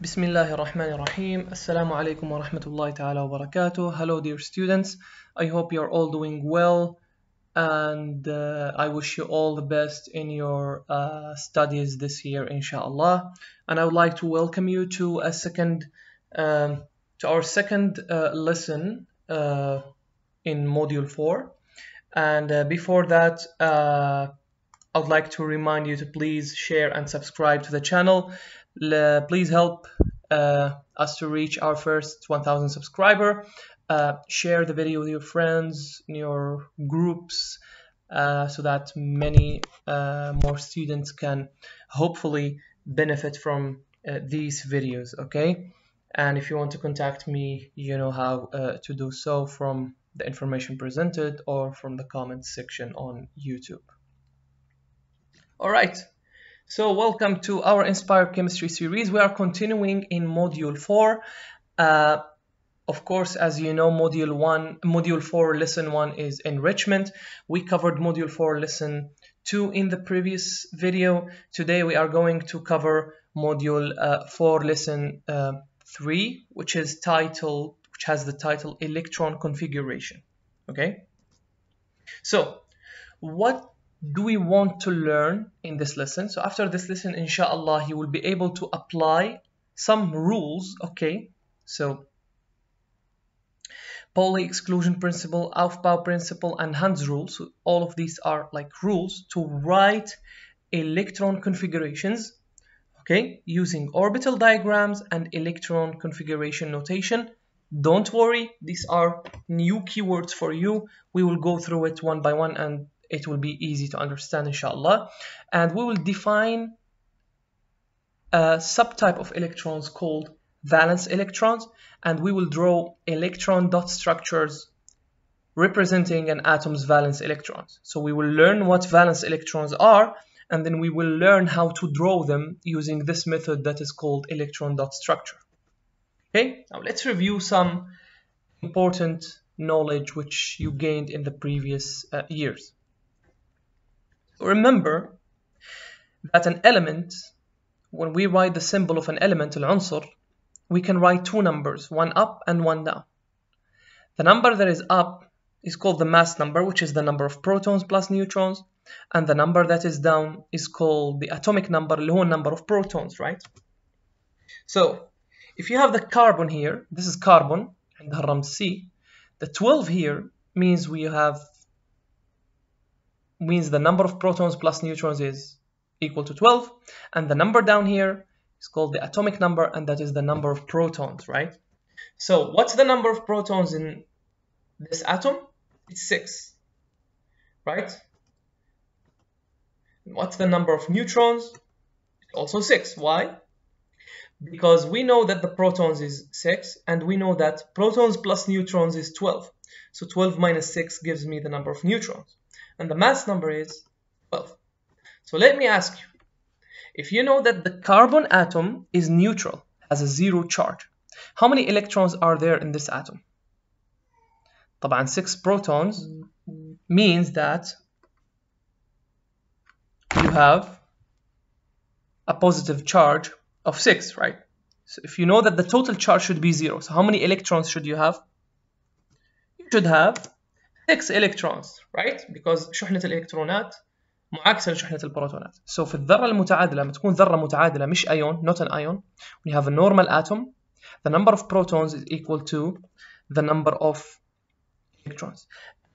Bismillahir Rahmanir Rahim. Assalamu alaikum wa rahmatullahi ta'ala wa barakatuh. Hello, dear students. I hope you're all doing well, and I wish you all the best in your studies this year, inshallah. And I would like to welcome you to our second lesson in Module 4. And before that, I would like to remind you to please share and subscribe to the channel. Please help us to reach our first 1,000 subscriber. Share the video with your friends, in your groups, so that many more students can hopefully benefit from these videos, okay? And if you want to contact me, you know how to do so from the information presented or from the comments section on YouTube. All right. So welcome to our Inspired Chemistry series. We are continuing in Module 4. Of course, as you know, Module 4, Lesson 1 is Enrichment. We covered Module 4, Lesson 2 in the previous video. Today we are going to cover Module 4, Lesson 3, which has the title Electron Configuration. Okay? So, what do we want to learn in this lesson? So after this lesson, inshallah, you will be able to apply some rules, okay? So Pauli exclusion principle, Aufbau principle, and Hund's rule. So all of these are like rules to write electron configurations, okay, using orbital diagrams and electron configuration notation. Don't worry, these are new keywords for you. We will go through it one by one and it will be easy to understand, inshallah. And we will define a subtype of electrons called valence electrons, and we will draw electron dot structures representing an atom's valence electrons. So we will learn what valence electrons are, and then we will learn how to draw them using this method that is called electron dot structure. Okay, now let's review some important knowledge which you gained in the previous years. Remember that an element, when we write the symbol of an element, al-unsur, we can write two numbers, one up and one down. The number that is up is called the mass number, which is the number of protons plus neutrons, and the number that is down is called the atomic number, اللي هو number of protons, right? So, if you have the carbon here, this is carbon, and the رمز C, the 12 here means the number of protons plus neutrons is equal to 12, and the number down here is called the atomic number, and that is the number of protons, right? So what's the number of protons in this atom? It's 6, right? And what's the number of neutrons? It's also 6. Why? Because we know that the protons is 6, and we know that protons plus neutrons is 12. So 12 minus 6 gives me the number of neutrons. And the mass number is 12. So let me ask you, if you know that the carbon atom is neutral, has a 0 charge, how many electrons are there in this atom? طبعا 6 protons means that you have a positive charge of 6, right? So if you know that the total charge should be 0, so how many electrons should you have? You should have 6 electrons, right? Because شحنة الإلكترونات معاكسة لشحنة البروتونات. So في الذرة المتعادلة لما تكون ذرة متعادلة مش ion, not an ion, when you have a normal atom, the number of protons is equal to the number of electrons.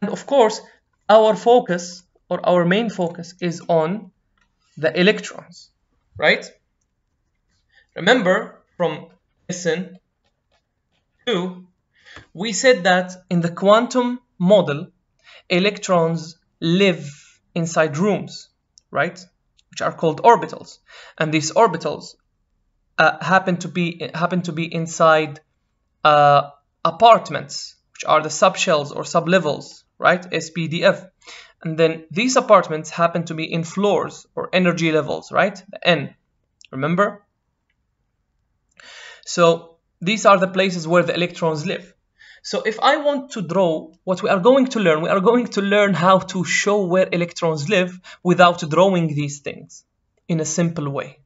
And of course, our focus or our main focus is on the electrons, right? Remember from lesson 2, we said that in the quantum model, electrons live inside rooms, right? Which are called orbitals, and these orbitals happen to be inside apartments, which are the subshells or sublevels, right? SPDF, and then these apartments happen to be in floors or energy levels, right? The N, remember? So these are the places where the electrons live. So if I want to draw what we are going to learn how to show where electrons live without drawing these things in a simple way.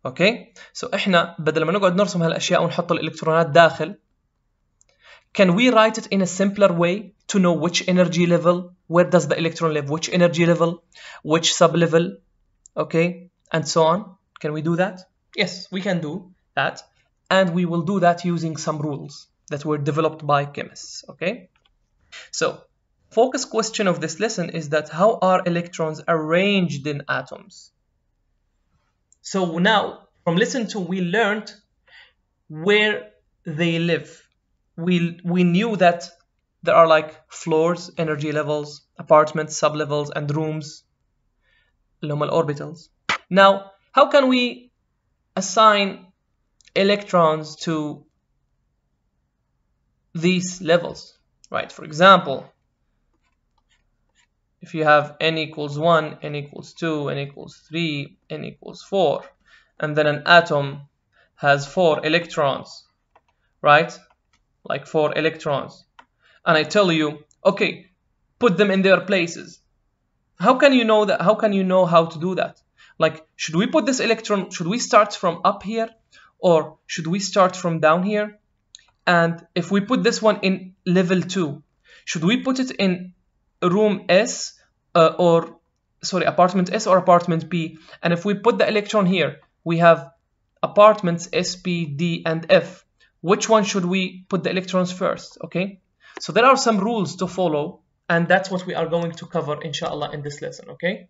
اوكي سو احنا بدل ما نقعد نرسم هالاشياء ونحط الالكترونات داخل, can we write it in a simpler way to know which energy level, where does the electron live, which energy level, which sub-level, okay, and so on? Can we do that? Yes, we can do that, and we will do that using some rules that were developed by chemists, okay? So, focus question of this lesson is that how are electrons arranged in atoms? So now, from lesson 2, we learned where they live. We knew that there are like floors, energy levels, apartments, sublevels, and rooms, orbitals. Now, how can we assign electrons to these levels, right? For example, if you have n equals 1, n equals 2, n equals 3, n equals 4, and then an atom has 4 electrons, right? Like 4 electrons, and I tell you, okay, put them in their places. How can you know that? How can you know how to do that? Like, should we put this electron, should we start from up here, or should we start from down here? And if we put this one in level 2, should we put it in room S, apartment S or apartment P? And if we put the electron here, we have apartments S, P, D, and F. Which one should we put the electrons first? Okay, so there are some rules to follow, and that's what we are going to cover inshallah in this lesson. Okay,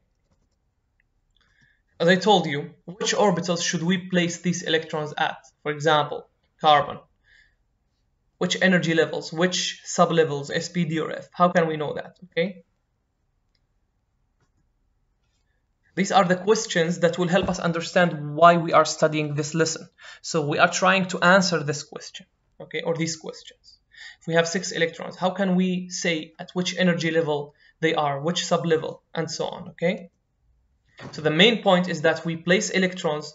as I told you, which orbitals should we place these electrons at? For example, carbon. Which energy levels, which sublevels, S, P, D, or F? How can we know that? Okay, these are the questions that will help us understand why we are studying this lesson. So we are trying to answer this question, okay, or these questions. If we have 6 electrons, how can we say at which energy level they are, which sublevel, and so on, okay? So the main point is that we place electrons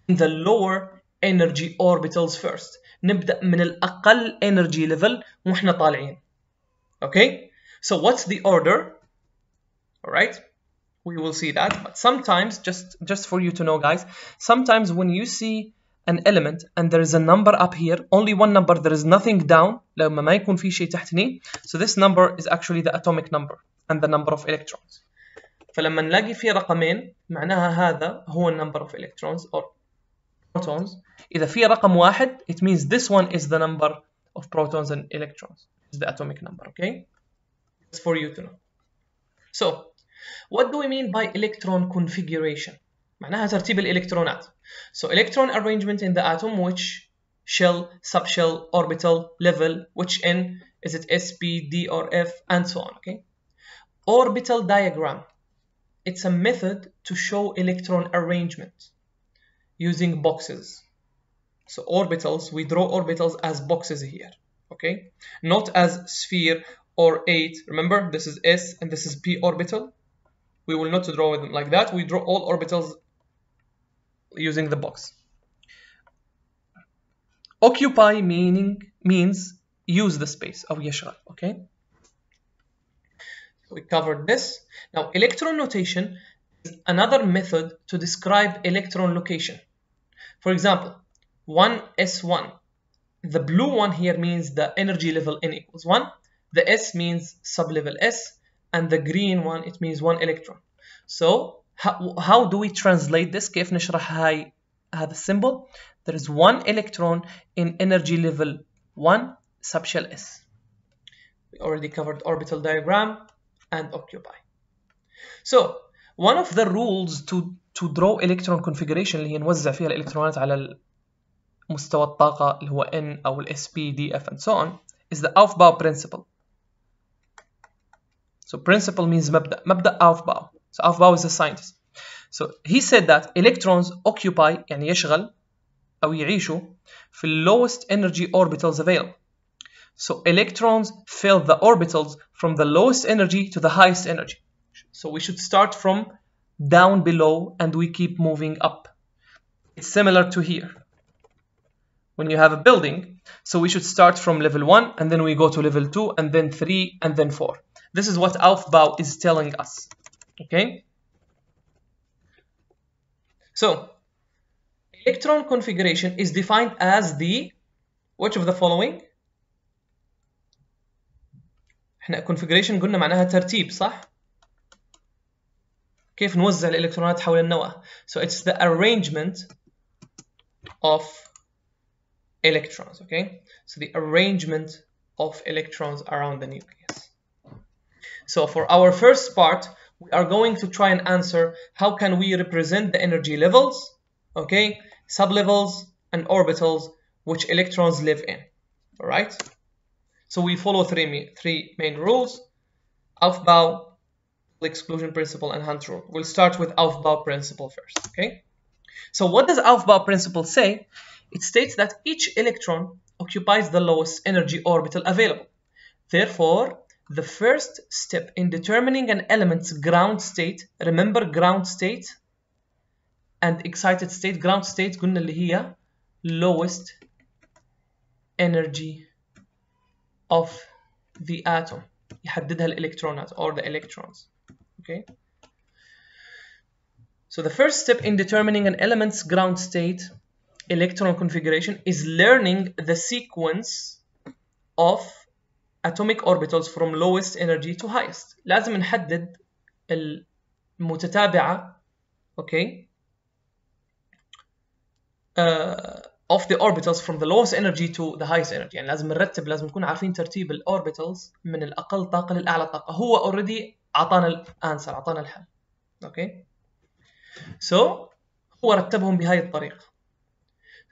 in the lower energy orbitals first. نبدأ من الأقل energy level وإحنا طالعين. Okay? So what's the order? All right? We will see that, but sometimes, just for you to know, guys, sometimes when you see an element and there is a number up here, only one number, there is nothing down, لما ما يكون في شيء تحتني, so this number is actually the atomic number and the number of electrons. فلما نلاقي في رقمين معناها هذا هو number of electrons or protons. إذا في رقم واحد, it means this one is the number of protons and electrons, is the atomic number, okay? It's for you to know. So, what do we mean by electron configuration? معناها ترتيب الإلكترونات. So electron arrangement in the atom, which shell, subshell, orbital, level, which n, is it S, P, D, or F, and so on, okay? Orbital diagram. It's a method to show electron arrangement using boxes. So orbitals, we draw orbitals as boxes here, okay? Not as sphere or 8. Remember, this is S and this is P orbital. We will not draw them like that. We draw all orbitals using the box. Occupy means use the space أو يشغل. Okay. We covered this. Now electron notation is another method to describe electron location. For example, 1s1. The blue one here means the energy level n equals 1. The S means sublevel S. And the green one, it means 1 electron. So how do we translate this? كيف نشرح هذا السيمبل? There is 1 electron in energy level 1 subshell S. We already covered orbital diagram and occupy. So one of the rules to draw electron configuration اللي هي نوزع فيها الإلكترونات على مستوى الطاقة اللي هو N أو ال SP, DF and so on is the Aufbau principle. So principle means مبدأ Aufbau. So Aufbau is a scientist. So he said that electrons occupy يعني يشغل أو يعيشوا في lowest energy orbitals available. So electrons fill the orbitals from the lowest energy to the highest energy. So we should start from down below and we keep moving up. It's similar to here. When you have a building, so we should start from level 1 and then we go to level 2 and then 3 and then 4. This is what Aufbau is telling us. Okay? So, electron configuration is defined as the which of the following. احنا configuration قلنا معناها ترتيب صح؟ كيف نوزع الإلكترونات حول النواة. So it's the arrangement of electrons, okay? So the arrangement of electrons around the nucleus. So for our first part, we are going to try and answer how can we represent the energy levels, okay, sublevels and orbitals which electrons live in, all right? So we follow three main rules: Aufbau, exclusion principle, and Hunt rule. We'll start with Aufbau principle first, okay? So what does Aufbau principle say? It states that each electron occupies the lowest energy orbital available. Therefore, the first step in determining an element's ground state, remember ground state and excited state. Ground state قلنا اللي هي lowest energy of the atom, يحددها الإلكترونات or the electrons, okay? So the first step in determining an element's ground state electron configuration is learning the sequence of atomic orbitals from lowest energy to highest. لازم نحدد المتتابعة, okay, of the orbitals from the lowest energy to the highest energy. يعني لازم نرتب، لازم نكون عارفين ترتيب الاوربيتالز من الأقل طاقة للأعلى طاقة. هو already أعطانا الأنسر، أعطانا الحل، okay. So هو رتبهم بهاي الطريقة.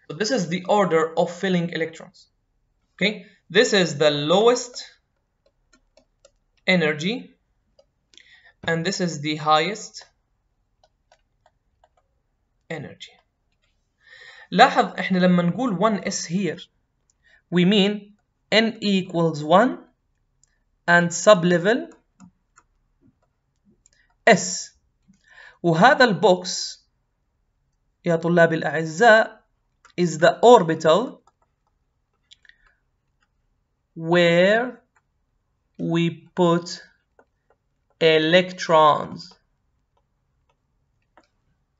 So this is the order of filling electrons, okay. This is the lowest energy and this is the highest energy. لاحظ احنا لما نقول 1s here we mean n equals 1 and sublevel s. وهذا البوكس يا طلابي الأعزاء is the orbital where we put electrons,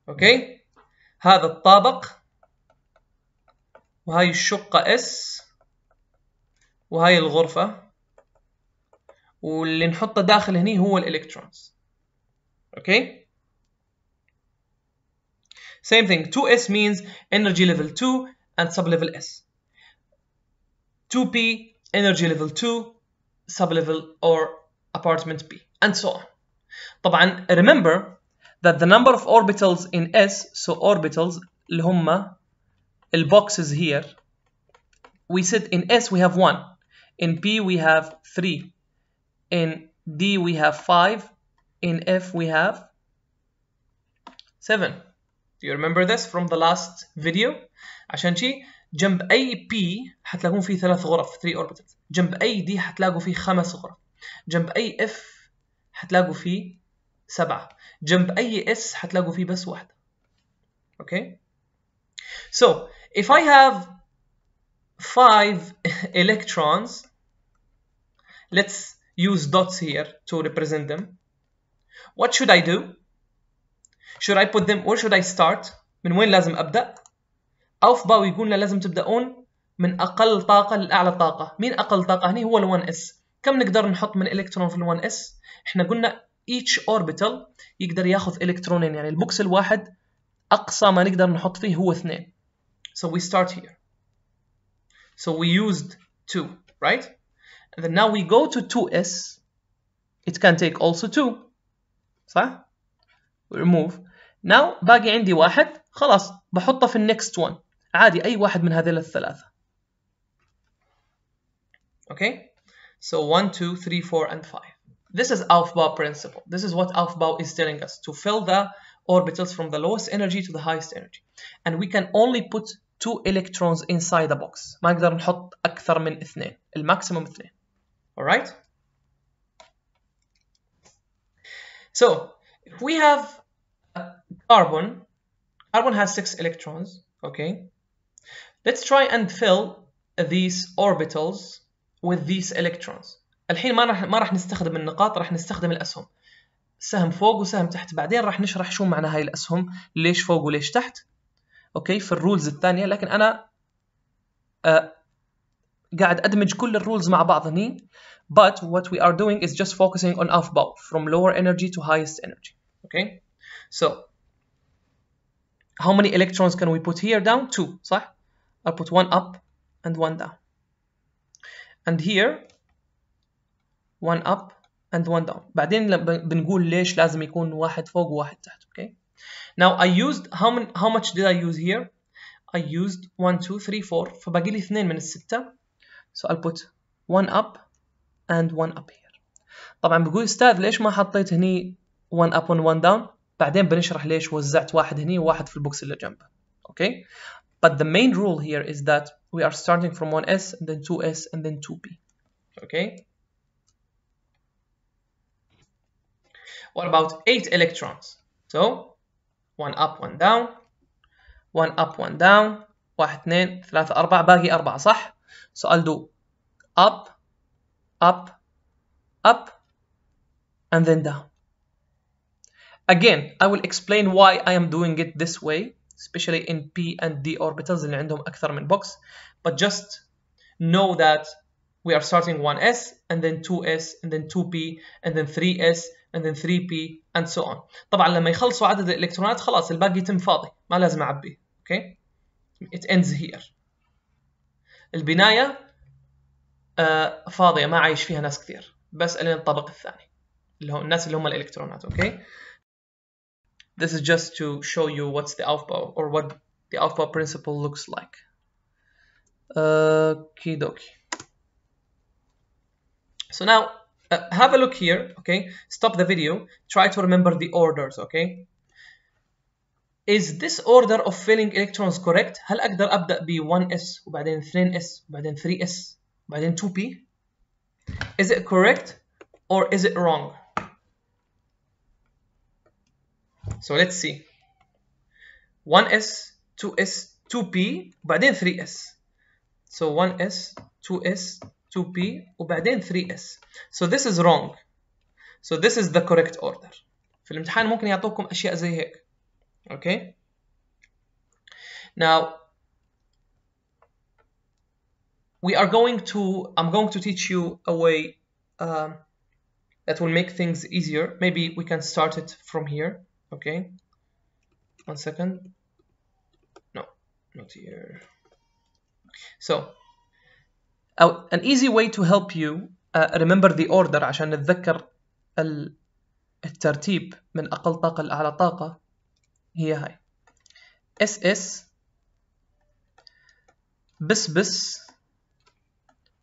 okay. هذا الطابق وهاي الشقة S وهاي الغرفة واللي نحطه داخل هني هو الإلكترونز، okay. Same thing, 2s means energy level 2 and sublevel S. 2p energy level 2 sublevel or apartment P and so on. طبعا remember that the number of orbitals in S, so orbitals اللي هم الboxes here, we said in S we have 1, in P we have 3, in D we have 5, in F we have 7. Do you remember this from the last video? عشان شي جنب أي P حتلاقون فيه 3 غرف 3 orbitals، جنب أي D حتلاقوا فيه 5 غرف، جنب أي F حتلاقوا فيه 7، جنب أي S حتلاقوا فيه بس واحدة، okay. So if I have 5 electrons, let's use dots here to represent them. What should I do? Should I put them, where should I start? من وين لازم أبدأ؟ أوفباو يقولنا لازم تبدأون من أقل طاقة لأعلى طاقة. مين أقل طاقة؟ هني هو ال 1s. كم نقدر نحط من إلكترون في ال 1s؟ إحنا قلنا each orbital يقدر ياخذ إلكترونين، يعني البوكس الواحد أقصى ما نقدر نحط فيه هو 2. So we start here. So we used 2, right? And then now we go to 2s. It can take also 2. صح؟ We remove. Now باقي عندي واحد، خلاص بحطه في النكست one. عادي أي واحد من هذيل الثلاثة. Okay? So 1, 2, 3, 4 and 5. This is Aufbau principle. This is what Aufbau is telling us, to fill the orbitals from the lowest energy to the highest energy. And we can only put 2 electrons inside the box. ما نقدر نحط أكثر من 2. الماكسيموم 2. Alright? So, if we have carbon has 6 electrons, okay? Let's try and fill these orbitals with these electrons. الحين ما راح نستخدم النقاط، راح نستخدم الأسهم. سهم فوق وسهم تحت. بعدين راح نشرح شو معنى هاي الأسهم، ليش فوق وليش تحت. اوكي في الرولز الثانيه، لكن انا قاعد ادمج كل الرولز مع بعض هني. but what we are doing is just focusing on aufbau from lower energy to highest energy. Okay, so how many electrons can we put here down? 2 صح. I'll put 1 up and 1 down, and here 1 up and 1 down. بعدين بنقول ليش لازم يكون واحد فوق وواحد تحت. Okay, now I used how much did I use here? I used 1 2 3 4 فباقي لي 2 من الستة. So I'll put 1 up and 1 up here. طبعا بقول استاذ ليش ما حطيت هني 1 up and 1 down؟ بعدين بنشرح ليش وزعت واحد هني وواحد في البوكس اللي جنبه. Okay, but the main rule here is that we are starting from 1s and then 2s and then 2p. Okay, what about 8 electrons? So 1 up 1 down, 1 up 1 down, 1 2 3 4 باقي 4 صح. So I'll do up up up and then down. Again, I will explain why I am doing it this way, especially in p and d orbitals اللي عندهم أكثر من box. But just know that we are starting 1s and then 2s and then 2p and then 3s and then 3p and so on. طبعا لما يخلصوا عدد الإلكترونات خلاص الباقي يتم فاضي، ما لازم أعبيه. Okay, it ends here. البناية فاضية ما عايش فيها ناس كثير، بس لين الطبق الثاني اللي هو الناس اللي هم الإلكترونات. Okay, this is just to show you what's the Aufbau or what the Aufbau principle looks like. Okie dokie. So now have a look here. Okay, stop the video, try to remember the orders. Okay, is this order of filling electrons correct? هل أقدر أبدأ ب 1s وبعدين 2s وبعدين 3s وبعدين 2p? Is it correct or is it wrong? So let's see. 1s 2s 2p وبعدين 3s. So 1s 2s 2p وبعدين 3s. So this is wrong. So this is the correct order. في الامتحان ممكن يعطوكم أشياء زي هيك. Okay, now I'm going to teach you a way that will make things easier. Maybe we can start it from here. Okay, 1 second. No, not here. So an easy way to help you remember the order عشان نتذكر الترتيب من أقل طاقة لأعلى طاقة هي هاي SS بس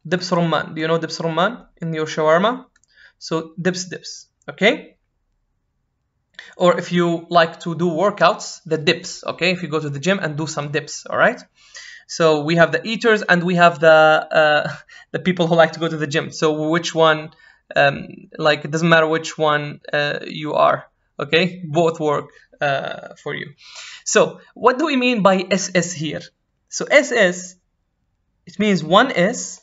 دبس رمان. Do you know دبس رمان in your shawarma? So dips. Okay, or if you like to do workouts, the dips. Okay, if you go to the gym and do some dips. All right, so we have the eaters and we have the people who like to go to the gym. So which one, like it doesn't matter which one you are. Okay, both work for you. So what do we mean by SS here? So SS, it means 1s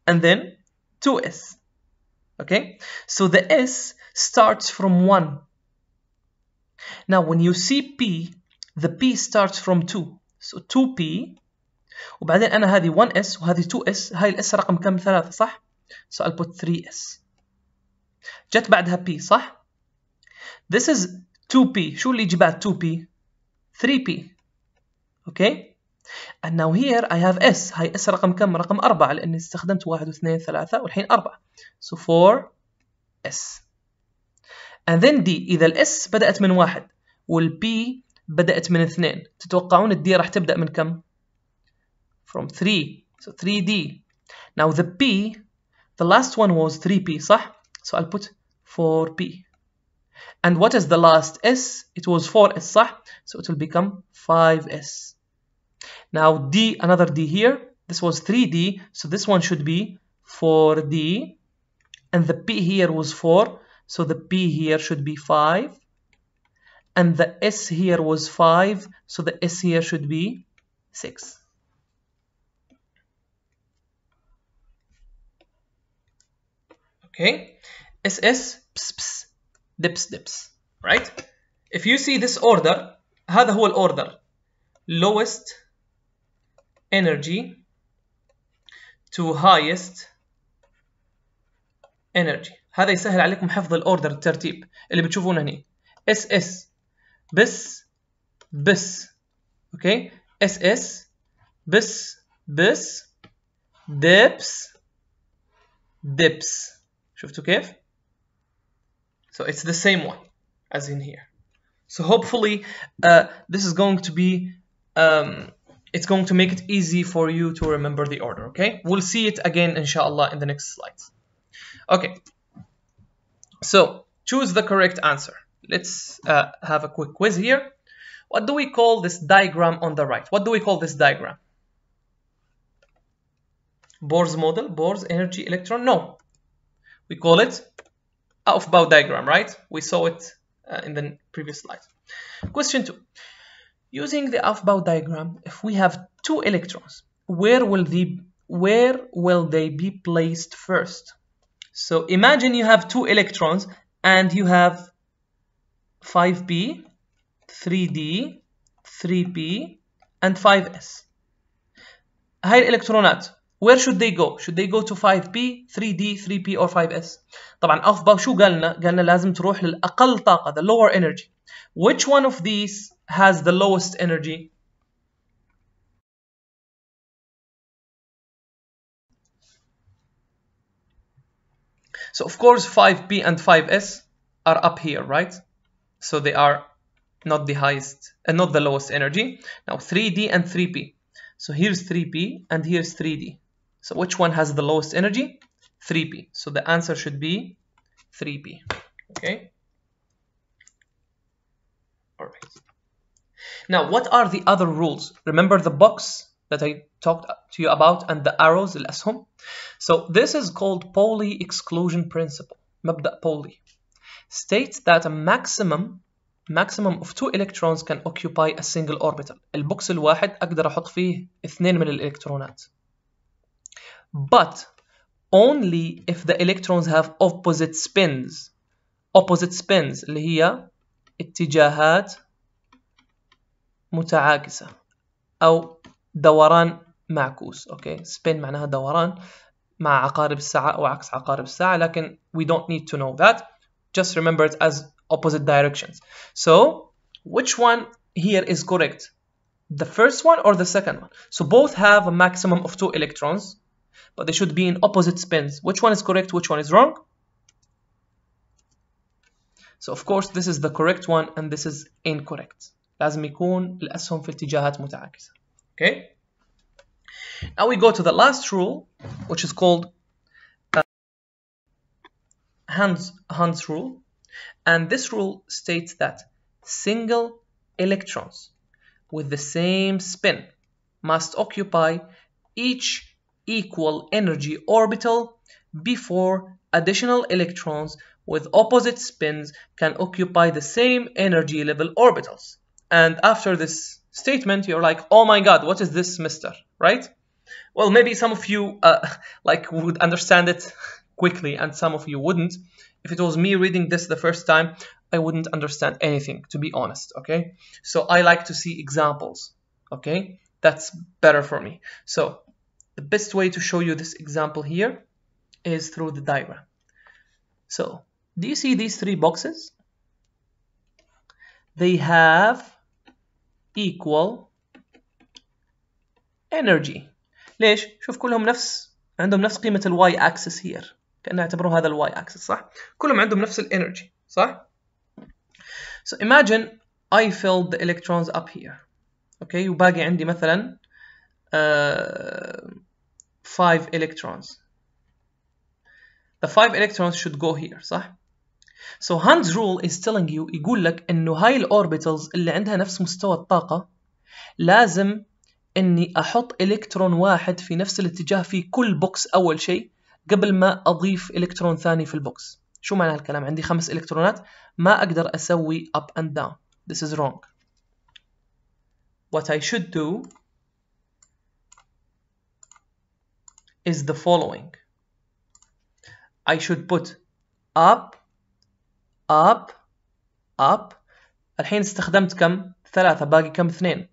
and then 2s. Okay, so the S starts from 1. Now when you see P, the P starts from 2. So 2P وبعدين أنا هذه 1s وهذه 2s. هاي الS رقم كم؟ 3 صح؟ So I'll put 3s. جت بعدها P صح؟ This is 2p. شو اللي يجي بعد 2p؟ 3p. Okay, and now here I have s. هاي s رقم كم؟ رقم 4 لأني استخدمت 1 و2 3 والحين 4. So 4s. and then d. إذا الاس بدأت من 1 والp بدأت من 2، تتوقعون الدي راح تبدأ من كم؟ From 3. So 3d. Now the p, the last one was 3p صح؟ So I'll put 4p. And what is the last S? It was 4s صح? So it will become 5s. Now D, another D here. This was 3D, so this one should be 4D. And the P here was 4, so the P here should be 5. And the S here was 5, so the S here should be 6. Okay, SS, ps, dips, right? If you see this order, هذا هو الأوردر. lowest energy to highest energy. هذا يسهل عليكم حفظ الاوردر الترتيب اللي بتشوفونه هنا. اس اس بس بس اوكي اس اس بس بس dips dips. شفتوا كيف؟ So it's the same one as in here. So hopefully this is going to be it's going to make it easy for you to remember the order. Okay, we'll see it again inshallah in the next slides. Okay, so choose the correct answer. Let's have a quick quiz here. What do we call this diagram on the right? What do we call this diagram? Bohr's model, Bohr's energy electron? No, we call it Aufbau diagram, right? We saw it in the previous slide. Question 2. Using the Aufbau diagram, if we have 2 electrons, where will they be placed first? So imagine you have 2 electrons and you have 5p, 3d, 3p, and 5s. هاي الإلكترونات where should they go? Should they go to 5p, 3d, 3p, or 5s? طبعا أوفباو شو قالنا؟ قالنا لازم تروح للأقل طاقة, the lower energy. Which one of these has the lowest energy? So of course 5p and 5s are up here, right? So they are not the highest and not the lowest energy. Now 3d and 3p. So here's 3p and here's 3d. So which one has the lowest energy? 3p. So the answer should be 3p. Okay. All right. Now, what are the other rules? Remember the box that I talked to you about and the arrows, الأسهم? So this is called Pauli exclusion principle. مبدأ Pauli states that a maximum of 2 electrons can occupy a single orbital. البوكس الواحد أقدر أحط فيه 2 من الإلكترونات. But only if the electrons have opposite spins. Opposite spins اللي هي اتجاهات متعاكسة أو دوران معكوس. Okay, spin معناها دوران مع عقارب الساعة أو عكس عقارب الساعة, لكن we don't need to know that. Just remember it as opposite directions. So which one here is correct? The first one or the second one? So both have a maximum of 2 electrons, but they should be in opposite spins. Which one is correct? Which one is wrong? So of course this is the correct one and this is incorrect. لازم يكون الأسهم في اتجاهات متعاكسة. Okay. Now we go to the last rule, which is called Hund's rule, and this rule states that single electrons with the same spin must occupy each equal energy orbital before additional electrons with opposite spins can occupy the same energy level orbitals. And after this statement, you're like, oh my god, what is this, mister? Right? Well, maybe some of you would understand it quickly and some of you wouldn't. If it was me reading this the first time, I wouldn't understand anything, to be honest. Okay, so I like to see examples. Okay, that's better for me. So the best way to show you this example here is through the diagram. So do you see these 3 boxes? They have equal energy. ليش؟ شوف كلهم عندهم نفس قيمة الواي axis here. كأنه اعتبروا هذا الواي axis, صح؟ كلهم عندهم نفس الانرجي, صح؟ So imagine I filled the electrons up here. Okay, وباقي عندي مثلا 5 electrons. The 5 electrons should go here, صح؟ So Hund's rule is telling you, يقول لك إنه هاي الأوربيتالز اللي عندها نفس مستوى الطاقة لازم إني أحط إلكترون واحد في نفس الاتجاه في كل بوكس أول شيء قبل ما أضيف إلكترون ثاني في البوكس. شو معنى هالكلام؟ عندي 5 إلكترونات ما أقدر أسوي up and down. This is wrong. What I should do is the following. I should put up up up. الحين استخدمت كم؟ 3, باقي كم؟ 2.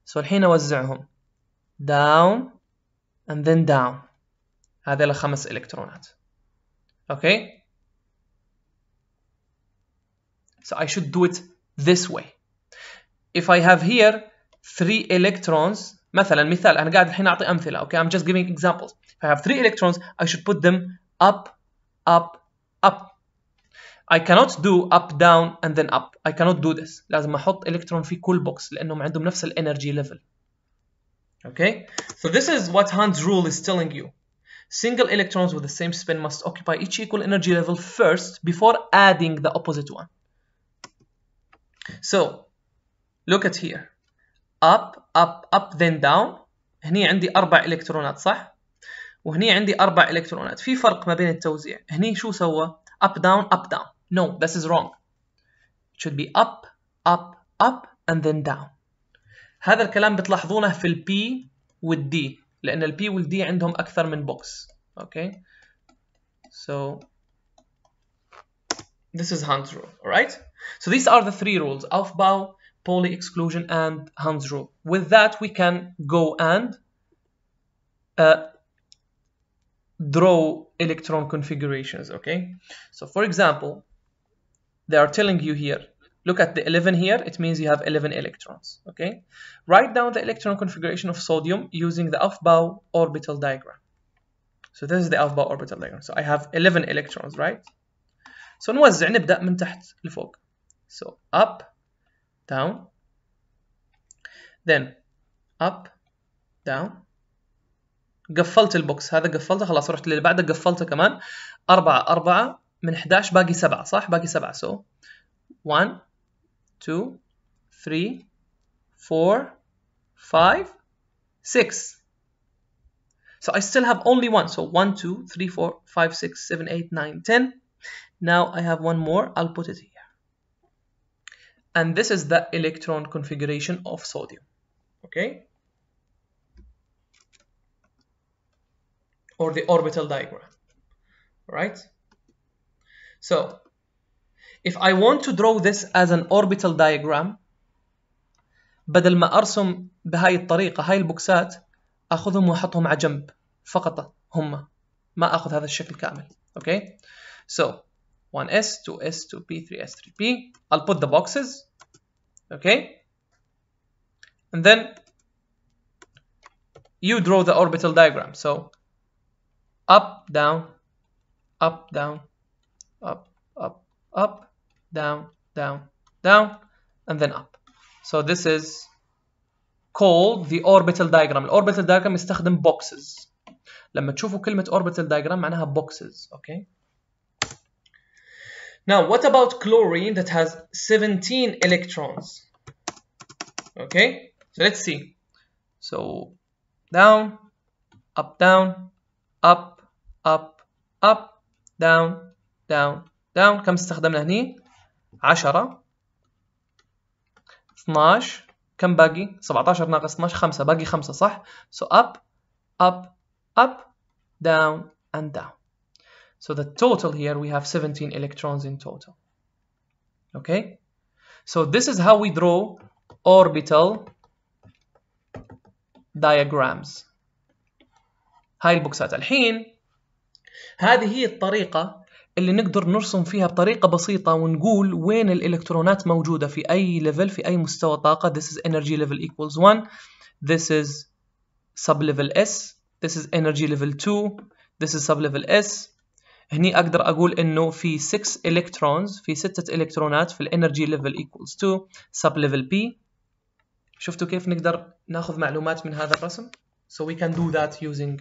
So الحين أوزعهم down and then down. هذه ال5 إلكترونات. Okay? So I should do it this way. If I have here 3 electrons, مثال أنا قاعد الحين أعطي أمثلة. Okay, I'm just giving examples. If I have 3 electrons, I should put them up, up, up. I cannot do up, down, and then up. I cannot do this. لازم أحط إلكترون في كل بوكس لأنهم عندهم نفس الانرجي level. Okay, so this is what Hund's rule is telling you. Single electrons with the same spin must occupy each equal energy level first before adding the opposite one. So look at here. Up, up, up, then down. هني عندي 4 إلكترونات صح؟ وهني عندي 4 إلكترونات. في فرق ما بين التوزيع. هني شو سوى؟ Up, down, up, down. No, this is wrong. It should be up, up, up, and then down. هذا الكلام بتلاحظونه في ال P وال D لأن ال P وال D عندهم أكثر من box. Okay? So this is Hund's rule. Alright? So these are the 3 rules. Aufbau, Pauli exclusion, and Hund's rule. With that, we can go and draw electron configurations. Okay? So for example, they are telling you here, look at the 11 here, it means you have 11 electrons. Okay? Write down the electron configuration of sodium using the Aufbau orbital diagram. So this is the Aufbau orbital diagram. So I have 11 electrons, right? So نوزع نبدأ من تحت لفوق. So up, down, then up, down. قفلت البوكس هذا قفلته خلاص رحت للي بعده قفلته كمان 4 من 11 باقي 7 صح باقي 7 so 1 2 3 4 5 6 so I still have only one so 1 2 3 4 5 6 7 8 9 10 now I have one more I'll put it here and this is the electron configuration of sodium okay or the orbital diagram right so if I want to draw this as an orbital diagram بدل ما أرسم بهاي الطريقة هاي البوكسات أخذهم وأحطهم على جنب فقط هم ما أخذ هذا الشكل كامل okay so 1s 2s 2p 3s 3p I'll put the boxes okay and then you draw the orbital diagram so up down up down up up up down down down and then up so this is called the orbital diagram الorbital diagram يستخدم boxes لما تشوفوا كلمة orbital diagram معناها boxes okay now what about chlorine that has 17 electrons okay so let's see so down up down up up up down down down كم استخدمنا هني 10 12 كم باقي 17 ناقص 12 5 باقي 5 صح so up up up down and down so the total here we have 17 electrons in total okay so this is how we draw orbital diagrams هاي البوكسات الحين هذه هي الطريقة اللي نقدر نرسم فيها بطريقة بسيطة ونقول وين الإلكترونات موجودة في أي level في أي مستوى طاقة this is energy level equals 1 this is sublevel S this is energy level 2 this is sublevel S هني أقدر أقول إنه في 6 electrons في 6 إلكترونات في الانرجي level equals 2 sublevel P شفتوا كيف نقدر ناخذ معلومات من هذا الرسم so we can do that using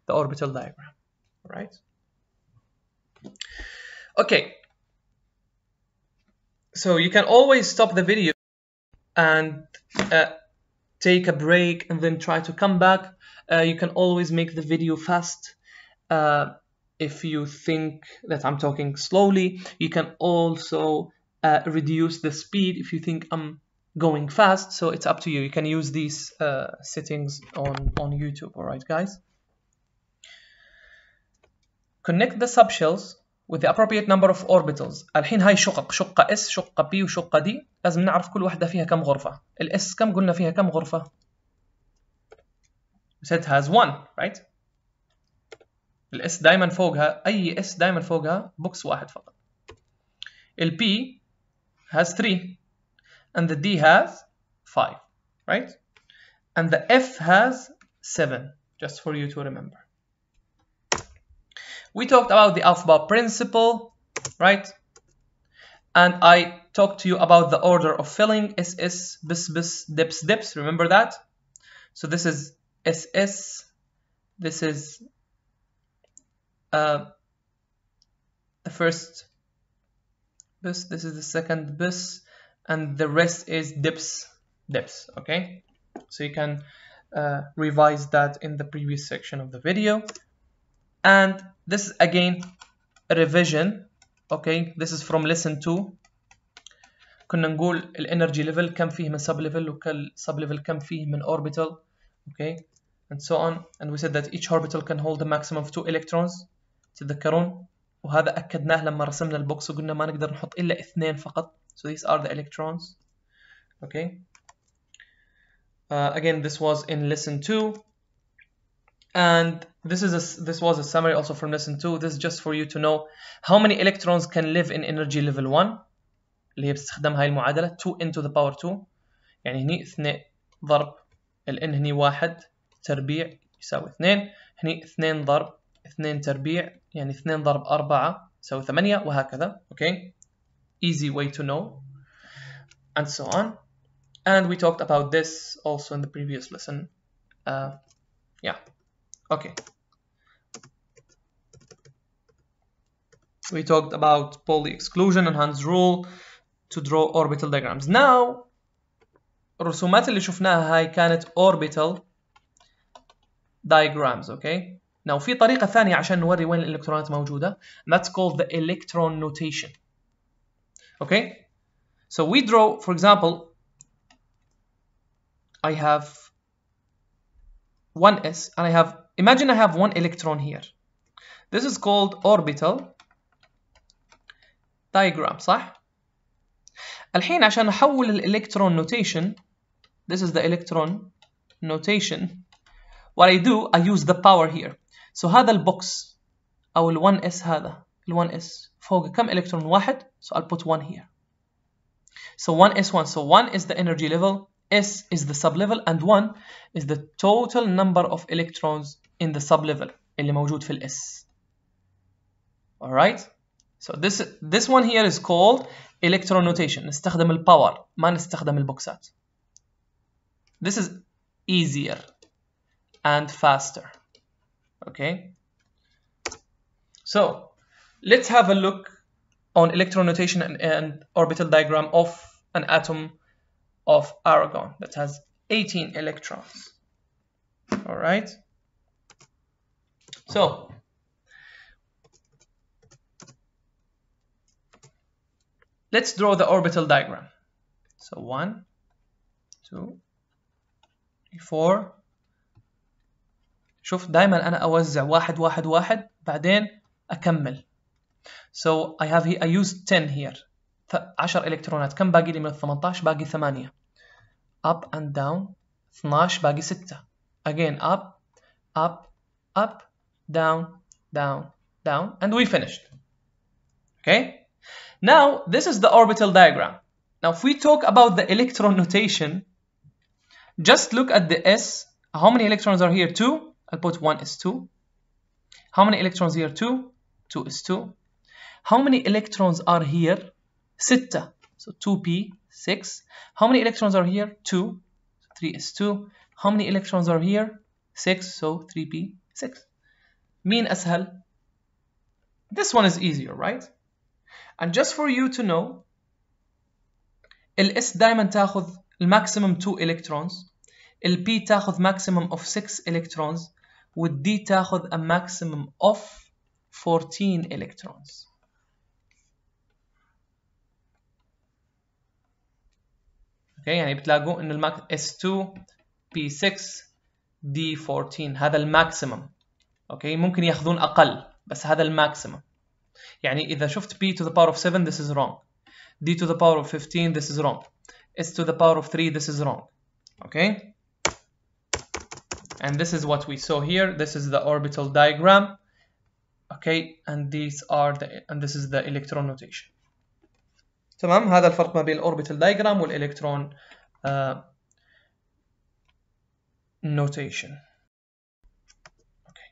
the orbital diagram right okay so you can always stop the video and take a break and then try to come back you can always make the video fast if you think that I'm talking slowly you can also reduce the speed if you think I'm going fast so it's up to you you can use these settings on YouTube alright guys connect the subshells with the appropriate number of orbitals الحين هاي شقق شقة S شقة P وشقة D لازم نعرف كل واحدة فيها كم غرفة. الاس كم قلنا فيها كم غرفة؟ We said has one, right? الاس دائما فوقها، أي اس دائما فوقها بوكس واحد فقط. البي has 3 and the D has 5, right? And the F has 7, just for you to remember. We talked about the alphabet principle, right? And I talked to you about the order of filling, SS, bis, bis, dips, dips, remember that? So this is SS, this is the first bis, this is the second bis, and the rest is dips, dips, okay? So you can revise that in the previous section of the video. And this is again a revision, okay? This is from lesson 2. كنا نقول الانرجي ليفل كم فيه من sub level وكل sub level كم فيه من orbital, okay? And so on. And we said that each orbital can hold a maximum of 2 electrons. تتذكرون؟ وهذا أكدناه لما رسمنا البوكس وقلنا ما نقدر نحط إلا 2 فقط. So these are the electrons, okay? Again, this was in lesson 2, and this was a summary also from lesson 2. This is just for you to know how many electrons can live in energy level 1 اللي هي بتستخدم هاي المعادلة 2 into the power 2. يعني هني 2 ضرب ال n هني 1 تربيع يساوي 2، هني 2 ضرب 2 تربيع يعني 2 ضرب 4 يساوي 8 وهكذا. Okay, easy way to know, and so on. And we talked about this also in the previous lesson. Yeah, okay. We talked about Pauli exclusion and Hund's rule to draw orbital diagrams. Now, الرسومات اللي شفناها هاي كانت orbital diagrams, okay? Now في طريقة ثانية عشان نوري وين الإلكترونات موجودة. That's called the electron notation. Okay? So we draw, for example, I have 1s and I have, imagine I have 1 electron here. This is called orbital diagram, صح؟ الحين عشان أحول الإلكترون notation, this is the electron notation. What I do, I use the power here. So هذا البوكس أو ال 1s هذا ال 1s فوق كم إلكترون؟ 1. So I'll put 1 here. So 1s 1. So 1 is the energy level, S is the sublevel, and 1 is the total number of electrons in the sublevel اللي موجود في ال S. Alright? So this one here is called electron notation. نستخدم الباور ما نستخدم البوكسات. This is easier and faster. Okay? So let's have a look on electron notation and orbital diagram of an atom of argon that has 18 electrons. All right. So let's draw the orbital diagram. So 1, 2, 3, 4. شوف دائما أنا أوزع 1 1 1 بعدين أكمل. So I have here, I use 10 here. 10 إلكترونات. كم باقي لي من 18؟ باقي 8. Up and down. 12 باقي 6. Again up, up, up, down, down, down, and we finished. Okay? Now this is the orbital diagram. Now if we talk about the electron notation, just look at the S. How many electrons are here? 2. I'll put 1 is 2. How many electrons here? 2. 2 is 2. How many electrons are here? 6. So 2p, 6. How many electrons are here? 2. 3 is 2. How many electrons are here? 6. So 3p, 6. مين أسهل? This one is easier, right? And just for you to know, ال S دائما تاخذ maximum 2 electrons. ال P تاخذ maximum of 6 electrons. وال D تاخذ a maximum of 14 electrons. Okay, يعني بتلاقوا إنه S2 P6 D14 هذا الماكسيمم. Okay, ممكن ياخذون أقل بس هذا الماكسيمم. يعني إذا شفت P to the power of 7 this is wrong. d to the power of 15, this is wrong. S to the power of 3, this is wrong. Okay? And this is what we saw here. This is the orbital diagram. Okay, and this is the electron notation. تمام. هذا الفرق ما بين الاوربيتال diagram والالكترون notation. Okay.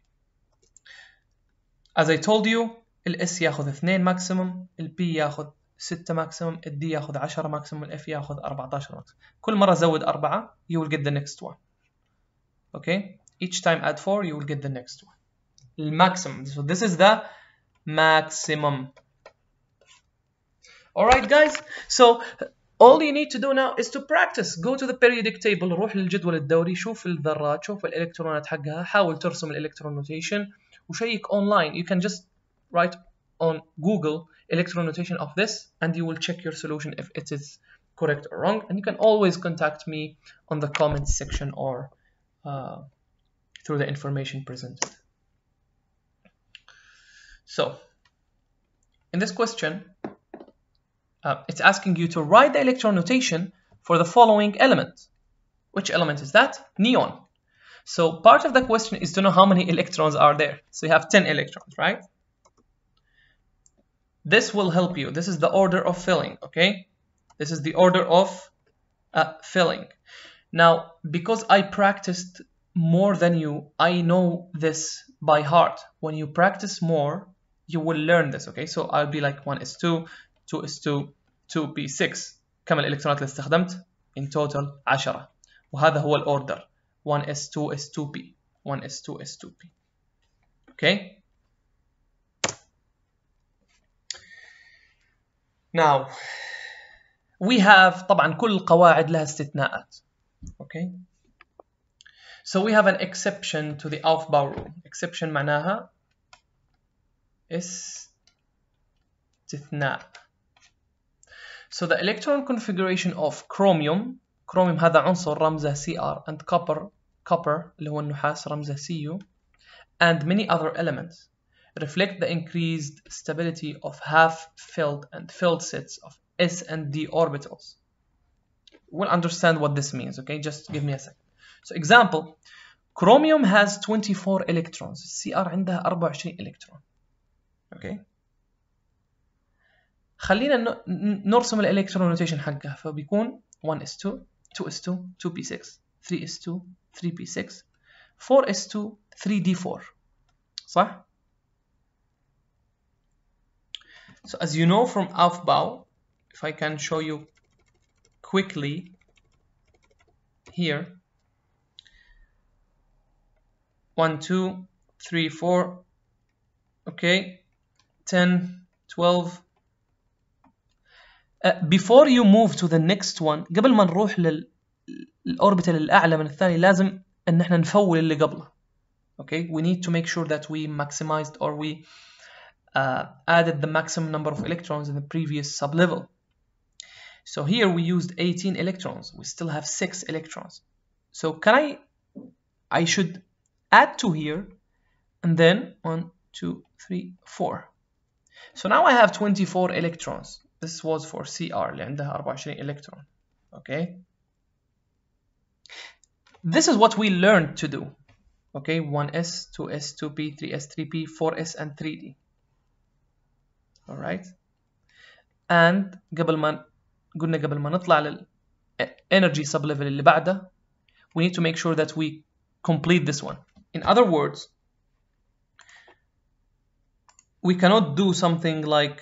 As I told you, الاس ياخذ 2 ماكسيموم، البي ياخذ 6 ماكسيموم، الدي ياخذ 10 ماكسيموم، الاف ياخذ 14 ماكسيموم. كل مرة زود 4 you will get the next one. Okay? Each time add 4 you will get the next one. Maximum. So this is the maximum. Alright guys, so all you need to do now is to practice. Go to the periodic table، روح للجدول الدوري، شوف الذرات، شوف الالكترونات حقها، حاول ترسم الالكترون notation وشيك online. You can just write on Google electron notation of this and you will check your solution if it is correct or wrong. And you can always contact me on the comments section or through the information presented. So in this question, it's asking you to write the electron notation for the following element. Which element is that? Neon. So part of the question is to know how many electrons are there. So you have 10 electrons, right? This will help you. This is the order of filling, okay? This is the order of filling. Now, because I practiced more than you, I know this by heart. When you practice more, you will learn this, okay? So I'll be like 1s2, 2s2, 2p6. كم الإلكترونات اللي استخدمت؟ In total 10. وهذا هو الأوردر 1s2, s2p 1s2, s2p. Okay? Now, we have طبعا كل القواعد لها استثناءات. Okay? So we have an exception to the Aufbau rule. Exception معناها استثناء. So the electron configuration of chromium هذا عنصر رمزه Cr and copper اللي هو النحاس رمزه Cu and many other elements reflect the increased stability of half-filled and filled sets of s and d orbitals. We'll understand what this means, okay? Just give me a second. So example, chromium has 24 electrons. Cr عندها 24 electron. Okay? خلينا نرسم الالكترون نوتيشن حقها فبيكون 1s2 2s2 2p6 3s2 3p6 4s2 3d4 صح؟ So as you know from Aufbau, if I can show you quickly here 1 2 3 4 okay 10 12 before you move to the next one قبل ما نروح للأوربيتال الأعلى من الثاني لازم إن إحنا نفول اللي قبله. Okay, we need to make sure that we maximized or we added the maximum number of electrons in the previous sublevel. So here we used 18 electrons. We still have 6 electrons. So I should add 2 here and then 1 2 3 4. So now I have 24 electrons. This was for Cr اللي عندها 24 electron. Okay. This is what we learned to do. Okay, 1s, 2s, 2p, 3s, 3p, 4s and 3d. Alright. And قبل ما نطلع لل energy sublevel اللي بعده, we need to make sure that we complete this one. In other words, we cannot do something like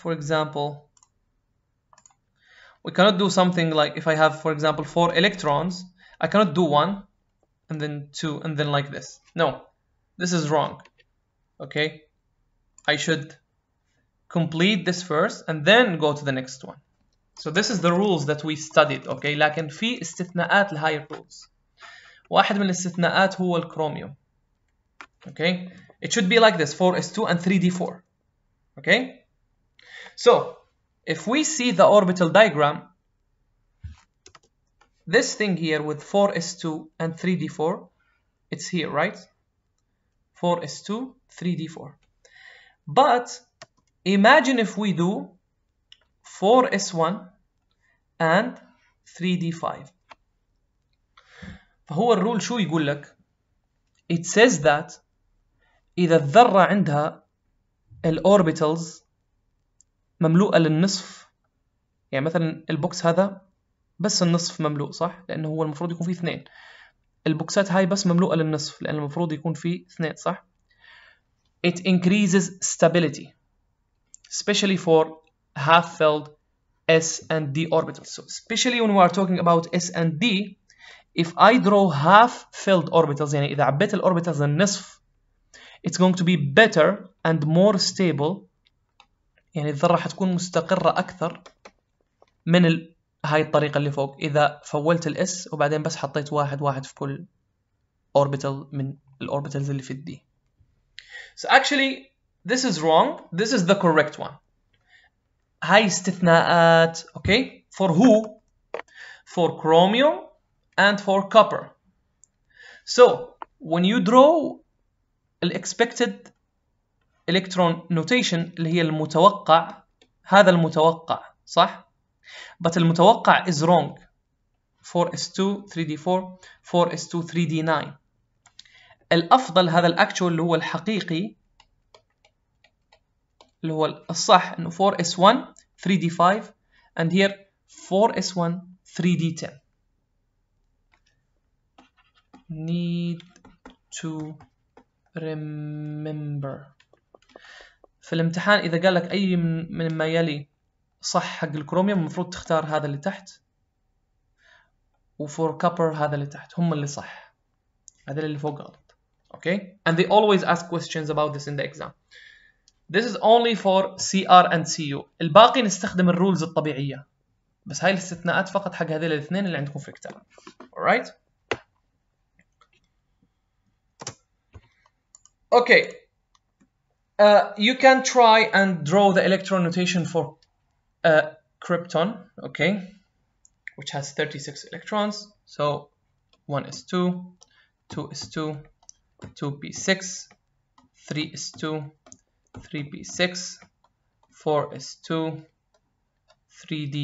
for example, we cannot do something like if I have, for example, 4 electrons, I cannot do 1 and then 2 and then like this. No, this is wrong. Okay, I should complete this first and then go to the next one. So this is the rules that we studied. Okay, لكن في استثناءات لهاي rules. واحد من الاستثناءات هو الكروميوم. Okay, it should be like this 4s2 and 3d4. Okay, so if we see the orbital diagram, this thing here with 4s2 and 3d4, it's here, right? 4s2 3d4. But imagine if we do 4s1 and 3d5. فهو الرول شو يقول لك؟ It says that إذا الذرة عندها الأوربيتالز مملوءة للنصف، يعني مثلا البوكس هذا بس النصف مملوء صح؟ لأنه هو المفروض يكون فيه 2. البوكسات هاي بس مملوءة للنصف لأن المفروض يكون فيه 2 صح؟ It increases stability especially for half-filled S and D orbitals. So especially when we are talking about S and D, if I draw half-filled orbitals يعني إذا عبيت الأوربيتالز النصف, it's going to be better and more stable. يعني الذرة حتكون مستقرة أكثر من هاي الطريقة اللي فوق إذا فولت الإس وبعدين بس حطيت واحد في كل orbital من الأوربيتالز اللي في الدي. So actually this is wrong. This is the correct one. هاي استثناءات. Okay, for who? For chromium and for copper. So when you draw the expected electron notation اللي هي المتوقع, هذا المتوقع صح؟ but المتوقع is wrong. 4s2 3d4 4s2 3d9. الأفضل هذا الأكتشوال اللي هو الحقيقي اللي هو الصح إنه 4s1 3d5 and here 4s1 3d10. need to remember. في الامتحان إذا قال لك أي من ما يلي صح حق الكروميوم المفروض تختار هذا اللي تحت وفور كابر هذا اللي تحت هم اللي صح, هذا اللي فوق غلط. Okay, and they always ask questions about this in the exam. This is only for CR and CU. الباقي نستخدم الرولز الطبيعية بس هاي الاستثناءات فقط حق هذول الاثنين اللي عندكم في الكتاب. alright. Okay, you can try and draw the electron notation for krypton, okay, which has 36 electrons. So 1s2, 2s2, 2p6, 3s2, 3p6, 4s2, 3d,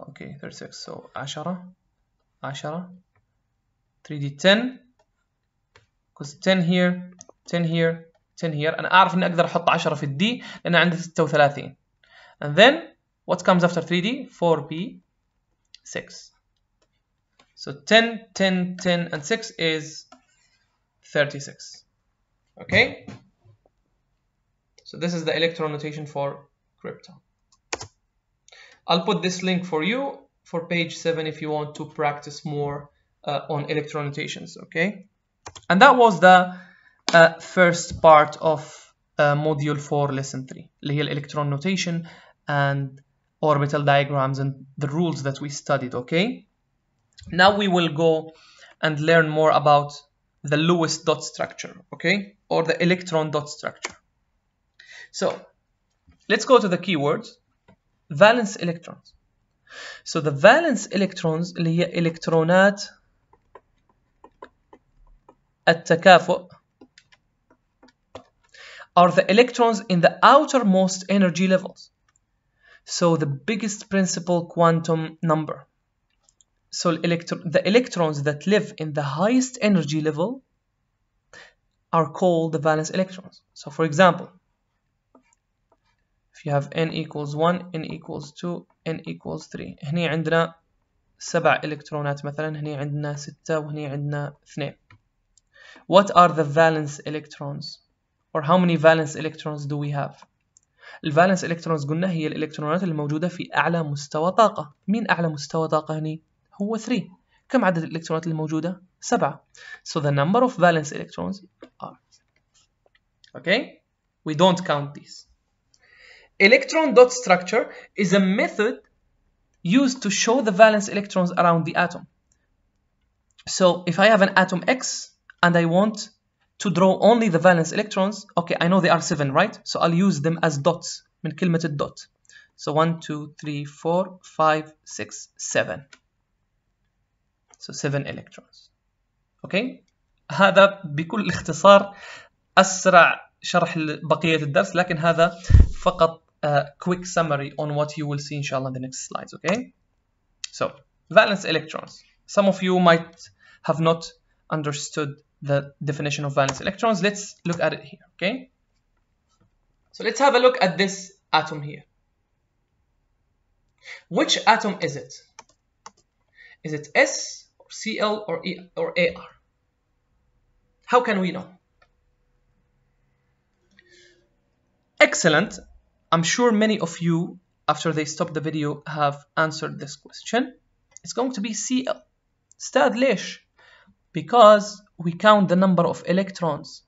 okay, 36, so 10, 3d10, because 10 here, 10 here, 10 here. أنا أعرف إني أقدر أحط 10 في الدي لأن عندي 36. And then what comes after 3D? 4p 6. So 10, 10, 10 and 6 is 36. Okay? So this is the electron notation for krypton. I'll put this link for you for page 7 if you want to practice more on electron notations. Okay? And that was the first part of module 4 lesson 3 اللي هي electron notation and orbital diagrams and the rules that we studied. Okay, now we will go and learn more about the Lewis dot structure, okay, or the electron dot structure. So let's go to the keywords. Valence electrons. So the valence electrons اللي هي الكترونات التكافؤ are the electrons in the outermost energy levels. So the biggest principal quantum number. So the electrons that live in the highest energy level are called the valence electrons. So for example, if you have n equals 1, n equals 2, n equals 3. هني عندنا 7 إلكترونات مثلا, هني عندنا 6 وهني عندنا 2. What are the valence electrons? Or how many valence electrons do we have? الفالنس electrons قلنا هي الإلكترونات الموجودة في أعلى مستوى طاقة. مين أعلى مستوى طاقة هني؟ هو 3. كم عدد الإلكترونات الموجودة؟ 7. So the number of valence electrons are. Okay? We don't count these. Electron dot structure is a method used to show the valence electrons around the atom. So if I have an atom X and I want to draw only the valence electrons, okay, I know they are 7, right? So I'll use them as dots من كلمة الدot. So 1, 2, 3, 4, 5, 6, 7. So 7 electrons. Okay? هذا بكل اختصار أسرع شرح بقية الدرس، لكن هذا فقط quick summary on what you will see إن شاء الله in the next slides. Okay, so valence electrons. Some of you might have not understood the definition of valence electrons. Let's look at it here. Okay, so let's have a look at this atom here. Which atom is it? Is it S or Cl or E or Ar? How can we know? Excellent. I'm sure many of you, after they stop the video, have answered this question. It's going to be Cl. استاذ ليش? Because we count the number of electrons.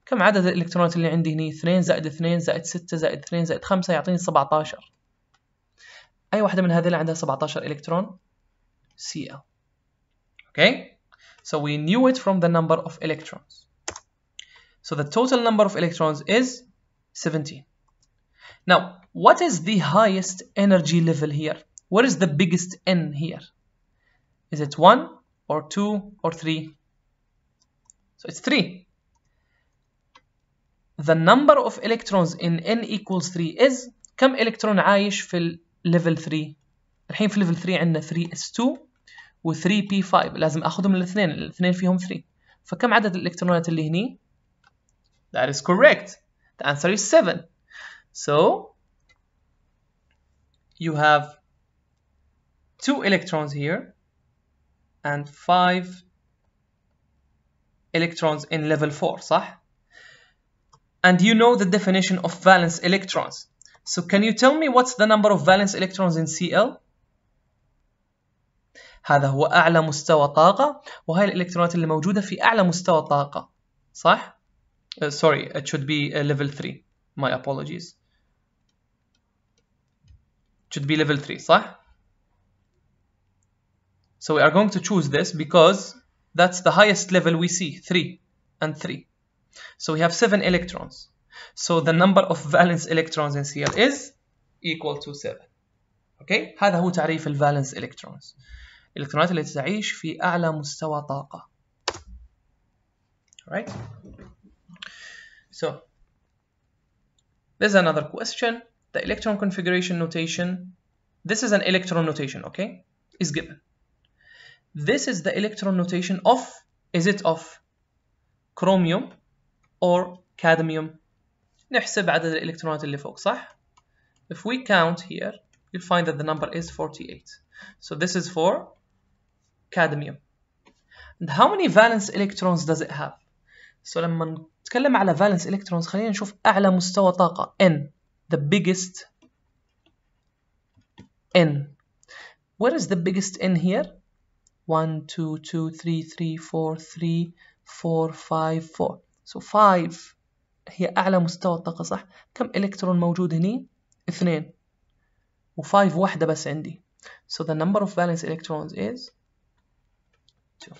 كم عدد الإلكترونات اللي عندي هنا؟ 2 زائد 2 زائد 6 زائد 2 زائد 5 يعطيني 17. أي واحدة من هذه اللي عندها 17 إلكترون؟ Cl. Okay? So we knew it from the number of electrons. So the total number of electrons is 17. Now, what is the highest energy level here? What is the biggest N here? Is it 1 or 2 or 3? So it's 3. The number of electrons in N equals 3 is كم إلكترون عايش في level 3؟ الحين في level 3 عندنا 3s2 و 3p5. لازم أخذهم الاثنين فيهم 3. فكم عدد الإلكترونات اللي هني؟ That is correct. The answer is 7. So you have 2 electrons here and 5 electrons in level 4, صح? And you know the definition of valence electrons. So can you tell me what's the number of valence electrons in Cl? هذا هو أعلى مستوى طاقة، وهي الإلكترونات اللي موجودة في أعلى مستوى طاقة، صح؟ Sorry, it should be level 3. My apologies. It should be level 3, صح? So we are going to choose this because that's the highest level we see, 3 and 3. So we have 7 electrons. So the number of valence electrons in Cl is equal to 7. Okay? هذا هو تعريف الفالنس electrons. الإلكترونات التي تعيش في أعلى مستوى طاقة. Right? So there's another question. The electron configuration notation. This is an electron notation, okay? Is given. This is the electron notation of, is it of chromium or cadmium? نحسب عدد الإلكترونات اللي فوق، صح؟ If we count here, you'll find that the number is 48. So this is for cadmium. And how many valence electrons does it have? So لما نتكلم على valence electrons خلينا نشوف أعلى مستوى طاقة N, the biggest N. Where is the biggest N here? 1, 2, 2, 3, 3, 4, 3, 4, 5, 4. So 5 هي أعلى مستوى الطاقة، صح؟ كم إلكترون موجود هني؟ 2 و5 واحدة بس عندي. So the number of valence electrons is 2.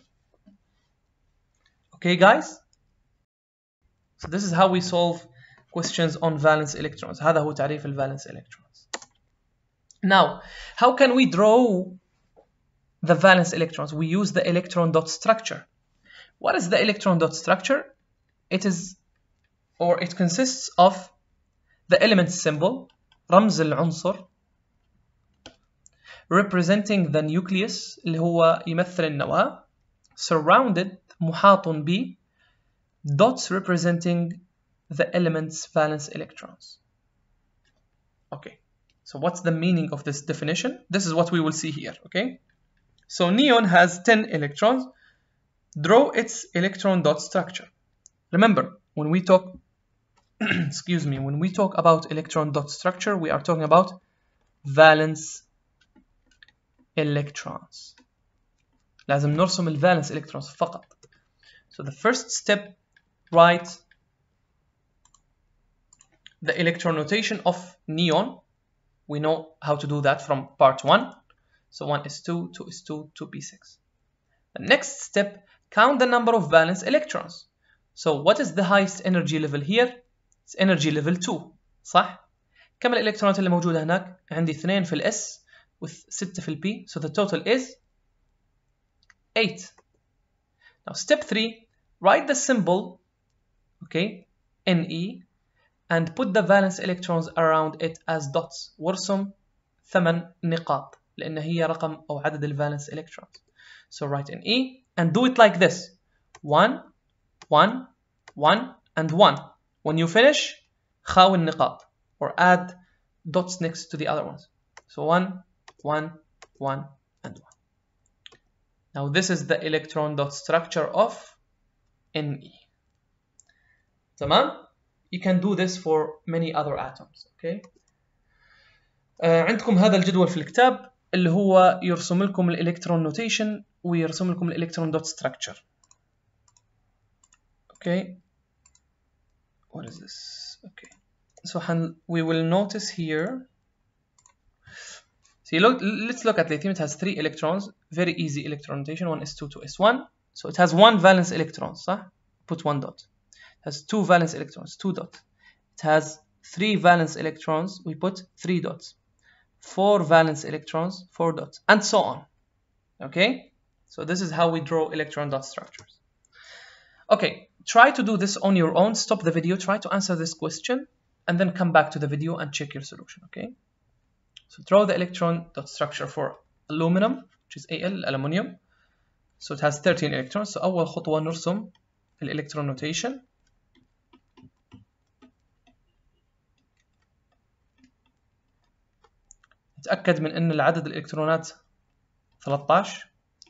Okay guys? So this is how we solve questions on valence electrons. هذا هو تعريف الvalence electrons. Now, how can we draw the valence electrons? We use the electron dot structure. What is the electron dot structure? It is, or it consists of the element symbol, رمز العنصر, representing the nucleus اللي هو يمثل النواة, surrounded محاط ب dots representing the element's valence electrons. Okay, so what's the meaning of this definition? This is what we will see here, okay? So neon has 10 electrons. Draw its electron dot structure. Remember, when we talk excuse me, when we talk about electron dot structure, we are talking about valence electrons. لازم نرسم الفالنس electrons فقط. So the first step, write the electron notation of neon. We know how to do that from part 1. So 1s2, 2s2, 2p6. The next step, count the number of valence electrons. So what is the highest energy level here? It's energy level 2, صح؟ كم الإلكترونات اللي موجودة هناك؟ عندي 2 في الS with 6 في الP. So the total is 8. Now step 3, write the symbol, okay, Ne and put the valence electrons around it as dots وارسم 8 نقاط لأن هي رقم أو عدد الvalence electrons. So write Ne and do it like this: 1 1 1 and 1. When you finish خاو النقاط or add dots next to the other ones. So 1 1 1 and 1. Now this is the electron dot structure of Ne. تمام? You can do this for many other atoms. Okay. عندكم هذا الجدول في الكتاب اللي هو يرسم لكم الالكترون نوتيشن ويرسم لكم الالكترون دوت ستراكشر. Okay. What is this? Okay. So we will notice here. See, let's look at lithium. It has 3 electrons. Very easy electron notation. 1s2 to s1. So it has 1 valence electron. صح? Put 1 dot. It has 2 valence electrons. 2 dot. It has 3 valence electrons. We put 3 dots. 4 valence electrons. 4 dots. And so on. Okay? So this is how we draw electron dot structures. Okay. Try to do this on your own. Stop the video. Try to answer this question. And then come back to the video and check your solution. Okay? So draw the electron dot structure for aluminum, which is Al, aluminium. So it has 13 electrons. So أول خطوة نرسم الإلكترون notation. نتأكد من أن العدد الإلكترونات 13.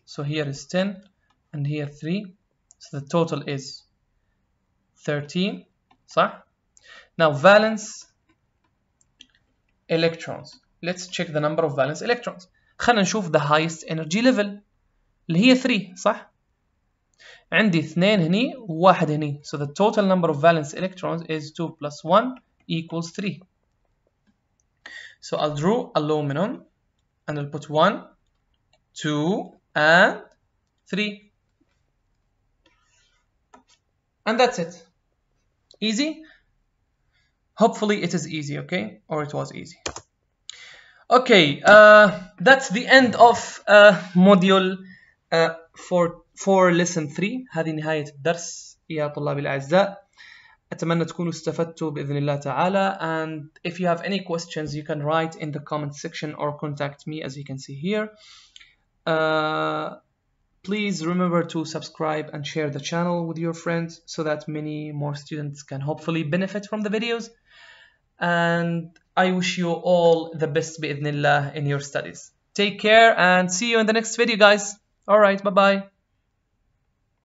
So here is 10 and here 3. So the total is 13. صح? Now valence electrons. Let's check the number of valence electrons. خلينا نشوف the highest energy level اللي هي 3 صح؟ عندي 2 هني و1 هني. So the total number of valence electrons is 2 plus 1 equals 3. So I'll draw aluminum and I'll put 1, 2 and 3. And that's it. Easy? Hopefully it is easy, okay? Or it was easy. Okay, that's the end of module 4 lesson 3. هذه نهاية الدرس يا طلابي الأعزاء. أتمنى تكونوا استفدتوا بإذن الله تعالى. And if you have any questions, you can write in the comment section or contact me, as you can see here. Please remember to subscribe and share the channel with your friends so that many more students can hopefully benefit from the videos. And I wish you all the best بإذن الله in your studies. Take care and see you in the next video, guys. All right, bye-bye.